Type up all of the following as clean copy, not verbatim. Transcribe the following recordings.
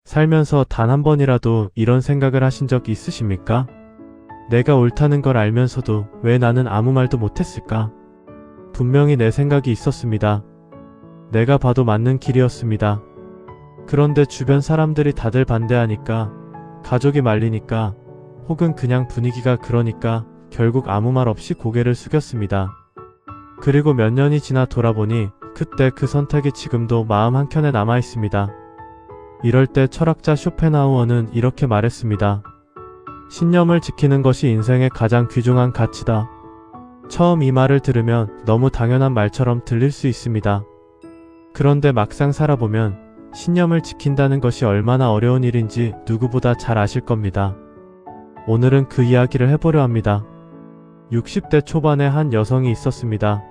살면서 단 한 번이라도 이런 생각을 하신 적 있으십니까? 내가 옳다는 걸 알면서도 왜 나는 아무 말도 못했을까? 분명히 내 생각이 있었습니다. 내가 봐도 맞는 길이었습니다. 그런데 주변 사람들이 다들 반대하니까, 가족이 말리니까, 혹은 그냥 분위기가 그러니까 결국 아무 말 없이 고개를 숙였습니다. 그리고 몇 년이 지나 돌아보니 그때 그 선택이 지금도 마음 한켠에 남아 있습니다. 이럴 때 철학자 쇼펜하우어는 이렇게 말했습니다. 신념을 지키는 것이 인생의 가장 귀중한 가치다. 처음 이 말을 들으면 너무 당연한 말처럼 들릴 수 있습니다. 그런데 막상 살아보면 신념을 지킨다는 것이 얼마나 어려운 일인지 누구보다 잘 아실 겁니다. 오늘은 그 이야기를 해보려 합니다. 60대 초반의 한 여성이 있었습니다.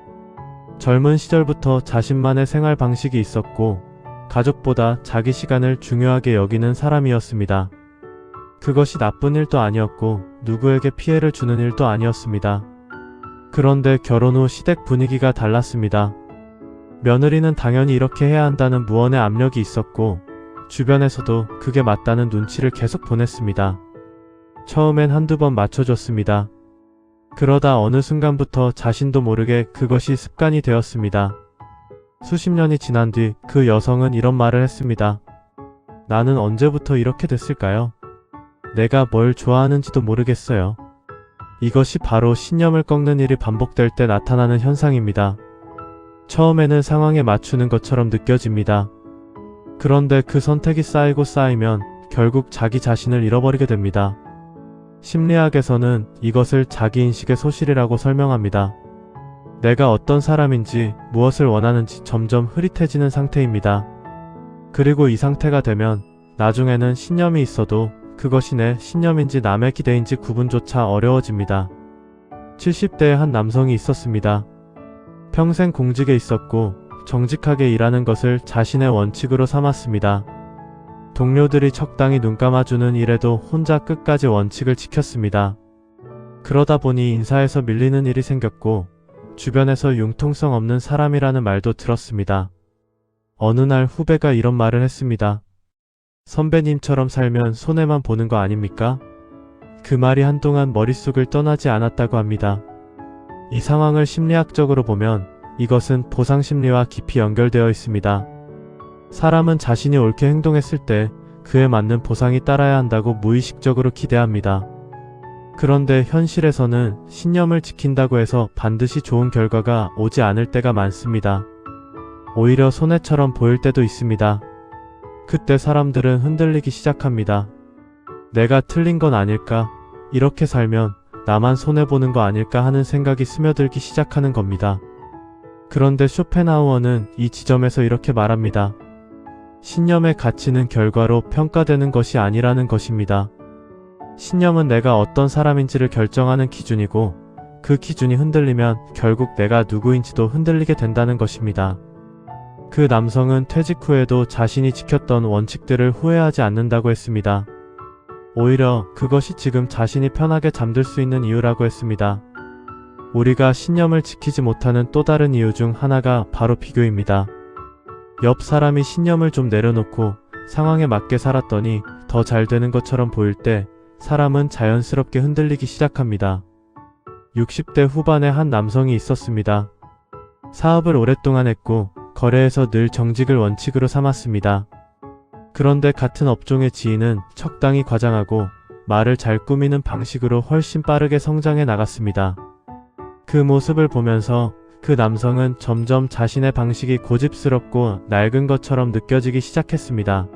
젊은 시절부터 자신만의 생활 방식이 있었고 가족보다 자기 시간을 중요하게 여기는 사람이었습니다. 그것이 나쁜 일도 아니었고 누구에게 피해를 주는 일도 아니었습니다. 그런데 결혼 후 시댁 분위기가 달랐습니다. 며느리는 당연히 이렇게 해야 한다는 무언의 압력이 있었고 주변에서도 그게 맞다는 눈치를 계속 보냈습니다. 처음엔 한두 번 맞춰줬습니다. 그러다 어느 순간부터 자신도 모르게 그것이 습관이 되었습니다. 수십 년이 지난 뒤 그 여성은 이런 말을 했습니다. 나는 언제부터 이렇게 됐을까요? 내가 뭘 좋아하는지도 모르겠어요. 이것이 바로 신념을 꺾는 일이 반복될 때 나타나는 현상입니다. 처음에는 상황에 맞추는 것처럼 느껴집니다. 그런데 그 선택이 쌓이고 쌓이면 결국 자기 자신을 잃어버리게 됩니다. 심리학에서는 이것을 자기인식의 소실이라고 설명합니다. 내가 어떤 사람인지 무엇을 원하는지 점점 흐릿해지는 상태입니다. 그리고 이 상태가 되면 나중에는 신념이 있어도 그것이 내 신념인지 남의 기대인지 구분조차 어려워집니다. 70대의 한 남성이 있었습니다. 평생 공직에 있었고 정직하게 일하는 것을 자신의 원칙으로 삼았습니다. 동료들이 적당히 눈 감아주는 일에도 혼자 끝까지 원칙을 지켰습니다. 그러다 보니 인사에서 밀리는 일이 생겼고 주변에서 융통성 없는 사람이라는 말도 들었습니다. 어느 날 후배가 이런 말을 했습니다. 선배님처럼 살면 손해만 보는 거 아닙니까? 그 말이 한동안 머릿속을 떠나지 않았다고 합니다. 이 상황을 심리학적으로 보면 이것은 보상심리와 깊이 연결되어 있습니다. 사람은 자신이 옳게 행동했을 때 그에 맞는 보상이 따라야 한다고 무의식적으로 기대합니다. 그런데 현실에서는 신념을 지킨다고 해서 반드시 좋은 결과가 오지 않을 때가 많습니다. 오히려 손해처럼 보일 때도 있습니다. 그때 사람들은 흔들리기 시작합니다. 내가 틀린 건 아닐까? 이렇게 살면 나만 손해보는 거 아닐까 하는 생각이 스며들기 시작하는 겁니다. 그런데 쇼펜하우어는 이 지점에서 이렇게 말합니다. 신념의 가치는 결과로 평가되는 것이 아니라는 것입니다. 신념은 내가 어떤 사람인지를 결정하는 기준이고 그 기준이 흔들리면 결국 내가 누구인지도 흔들리게 된다는 것입니다. 그 남성은 퇴직 후에도 자신이 지켰던 원칙들을 후회하지 않는다고 했습니다. 오히려 그것이 지금 자신이 편하게 잠들 수 있는 이유라고 했습니다. 우리가 신념을 지키지 못하는 또 다른 이유 중 하나가 바로 비교입니다. 옆 사람이 신념을 좀 내려놓고 상황에 맞게 살았더니 더 잘 되는 것처럼 보일 때 사람은 자연스럽게 흔들리기 시작합니다. 60대 후반의 한 남성이 있었습니다. 사업을 오랫동안 했고 거래에서 늘 정직을 원칙으로 삼았습니다. 그런데 같은 업종의 지인은 적당히 과장하고 말을 잘 꾸미는 방식으로 훨씬 빠르게 성장해 나갔습니다. 그 모습을 보면서 그 남성은 점점 자신의 방식이 고집스럽고 낡은 것처럼 느껴지기 시작했습니다.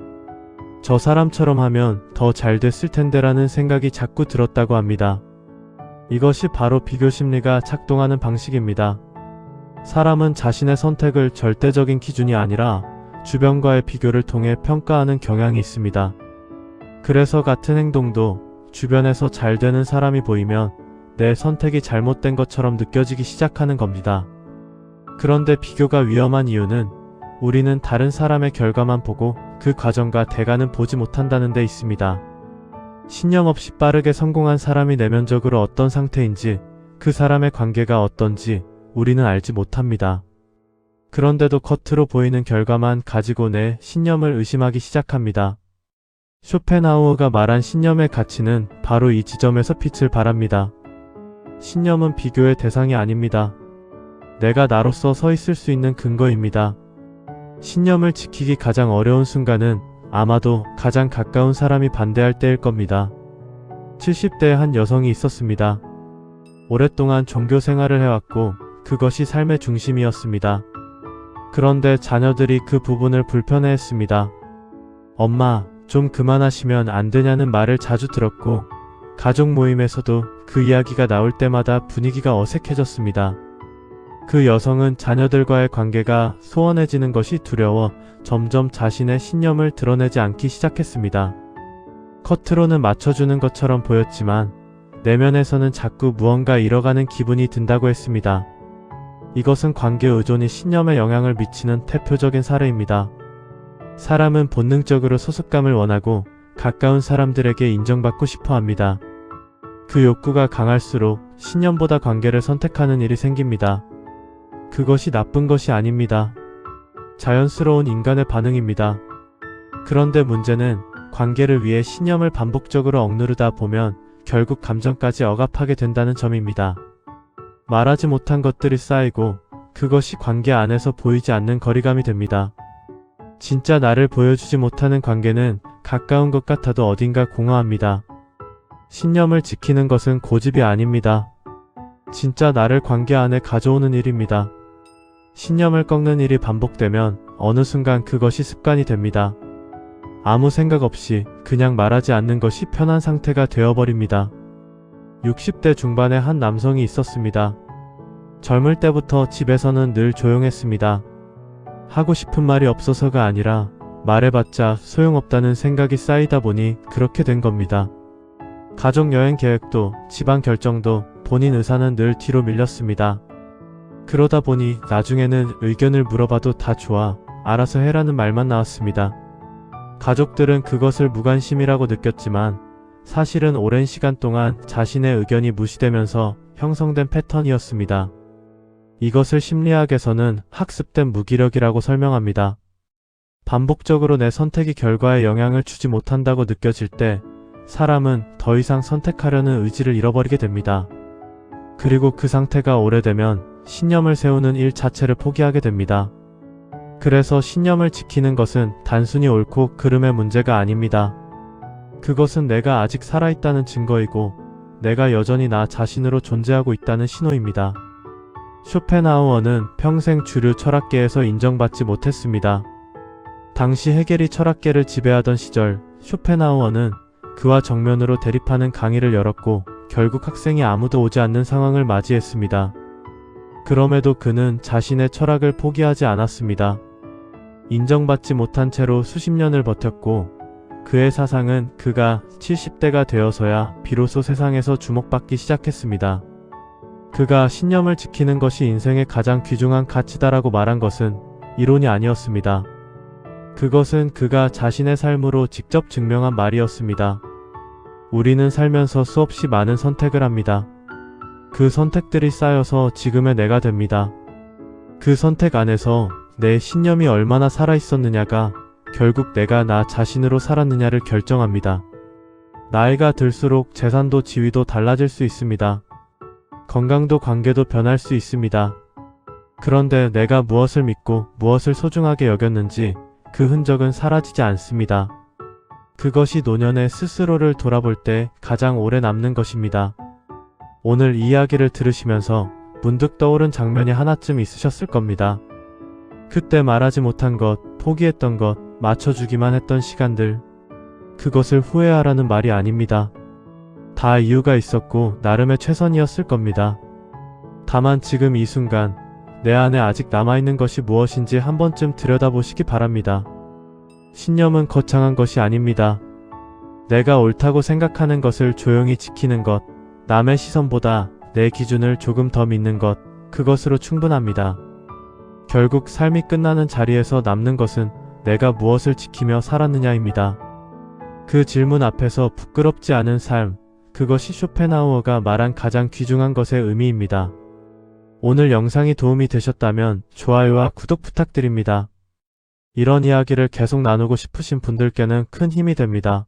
저 사람처럼 하면 더 잘 됐을 텐데라는 생각이 자꾸 들었다고 합니다. 이것이 바로 비교 심리가 작동하는 방식입니다. 사람은 자신의 선택을 절대적인 기준이 아니라 주변과의 비교를 통해 평가하는 경향이 있습니다. 그래서 같은 행동도 주변에서 잘 되는 사람이 보이면 내 선택이 잘못된 것처럼 느껴지기 시작하는 겁니다. 그런데 비교가 위험한 이유는 우리는 다른 사람의 결과만 보고 그 과정과 대가는 보지 못한다는 데 있습니다. 신념 없이 빠르게 성공한 사람이 내면적으로 어떤 상태인지, 그 사람의 관계가 어떤지 우리는 알지 못합니다. 그런데도 겉으로 보이는 결과만 가지고 내 신념을 의심하기 시작합니다. 쇼펜하우어가 말한 신념의 가치는 바로 이 지점에서 빛을 발합니다. 신념은 비교의 대상이 아닙니다. 내가 나로서 서 있을 수 있는 근거입니다. 신념을 지키기 가장 어려운 순간은 아마도 가장 가까운 사람이 반대할 때일 겁니다. 70대의 한 여성이 있었습니다. 오랫동안 종교 생활을 해왔고 그것이 삶의 중심이었습니다. 그런데 자녀들이 그 부분을 불편해했습니다. 엄마, 좀 그만하시면 안 되냐는 말을 자주 들었고 가족 모임에서도 그 이야기가 나올 때마다 분위기가 어색해졌습니다. 그 여성은 자녀들과의 관계가 소원해지는 것이 두려워 점점 자신의 신념을 드러내지 않기 시작했습니다. 겉으로는 맞춰주는 것처럼 보였지만 내면에서는 자꾸 무언가 잃어가는 기분이 든다고 했습니다. 이것은 관계 의존이 신념에 영향을 미치는 대표적인 사례입니다. 사람은 본능적으로 소속감을 원하고 가까운 사람들에게 인정받고 싶어 합니다. 그 욕구가 강할수록 신념보다 관계를 선택하는 일이 생깁니다. 그것이 나쁜 것이 아닙니다. 자연스러운 인간의 반응입니다. 그런데 문제는 관계를 위해 신념을 반복적으로 억누르다 보면 결국 감정까지 억압하게 된다는 점입니다. 말하지 못한 것들이 쌓이고 그것이 관계 안에서 보이지 않는 거리감이 됩니다. 진짜 나를 보여주지 못하는 관계는 가까운 것 같아도 어딘가 공허합니다. 신념을 지키는 것은 고집이 아닙니다. 진짜 나를 관계 안에 가져오는 일입니다. 신념을 꺾는 일이 반복되면 어느 순간 그것이 습관이 됩니다. 아무 생각 없이 그냥 말하지 않는 것이 편한 상태가 되어버립니다. 60대 중반의 한 남성이 있었습니다. 젊을 때부터 집에서는 늘 조용했습니다. 하고 싶은 말이 없어서가 아니라 말해봤자 소용없다는 생각이 쌓이다 보니 그렇게 된 겁니다. 가족여행 계획도 집안 결정도 본인 의사는 늘 뒤로 밀렸습니다. 그러다 보니 나중에는 의견을 물어봐도 다 좋아, 알아서 해라는 말만 나왔습니다. 가족들은 그것을 무관심이라고 느꼈지만 사실은 오랜 시간 동안 자신의 의견이 무시되면서 형성된 패턴이었습니다. 이것을 심리학에서는 학습된 무기력이라고 설명합니다. 반복적으로 내 선택이 결과에 영향을 주지 못한다고 느껴질 때 사람은 더 이상 선택하려는 의지를 잃어버리게 됩니다. 그리고 그 상태가 오래되면 신념을 세우는 일 자체를 포기하게 됩니다. 그래서 신념을 지키는 것은 단순히 옳고 그름의 문제가 아닙니다. 그것은 내가 아직 살아있다는 증거이고 내가 여전히 나 자신으로 존재하고 있다는 신호입니다. 쇼펜하우어는 평생 주류 철학계에서 인정받지 못했습니다. 당시 헤겔이 철학계를 지배하던 시절 쇼펜하우어는 그와 정면으로 대립하는 강의를 열었고 결국 학생이 아무도 오지 않는 상황을 맞이했습니다. 그럼에도 그는 자신의 철학을 포기하지 않았습니다. 인정받지 못한 채로 수십 년을 버텼고 그의 사상은 그가 70대가 되어서야 비로소 세상에서 주목받기 시작했습니다. 그가 신념을 지키는 것이 인생의 가장 귀중한 가치다라고 말한 것은 이론이 아니었습니다. 그것은 그가 자신의 삶으로 직접 증명한 말이었습니다. 우리는 살면서 수없이 많은 선택을 합니다. 그 선택들이 쌓여서 지금의 내가 됩니다. 그 선택 안에서 내 신념이 얼마나 살아있었느냐가 결국 내가 나 자신으로 살았느냐를 결정합니다. 나이가 들수록 재산도 지위도 달라질 수 있습니다. 건강도 관계도 변할 수 있습니다. 그런데 내가 무엇을 믿고 무엇을 소중하게 여겼는지 그 흔적은 사라지지 않습니다. 그것이 노년에 스스로를 돌아볼 때 가장 오래 남는 것입니다. 오늘 이 이야기를 들으시면서 문득 떠오른 장면이 하나쯤 있으셨을 겁니다. 그때 말하지 못한 것, 포기했던 것, 맞춰주기만 했던 시간들. 그것을 후회하라는 말이 아닙니다. 다 이유가 있었고 나름의 최선이었을 겁니다. 다만 지금 이 순간 내 안에 아직 남아있는 것이 무엇인지 한 번쯤 들여다보시기 바랍니다. 신념은 거창한 것이 아닙니다. 내가 옳다고 생각하는 것을 조용히 지키는 것, 남의 시선보다 내 기준을 조금 더 믿는 것, 그것으로 충분합니다. 결국 삶이 끝나는 자리에서 남는 것은 내가 무엇을 지키며 살았느냐입니다. 그 질문 앞에서 부끄럽지 않은 삶, 그것이 쇼펜하우어가 말한 가장 귀중한 것의 의미입니다. 오늘 영상이 도움이 되셨다면 좋아요와 구독 부탁드립니다. 이런 이야기를 계속 나누고 싶으신 분들께는 큰 힘이 됩니다.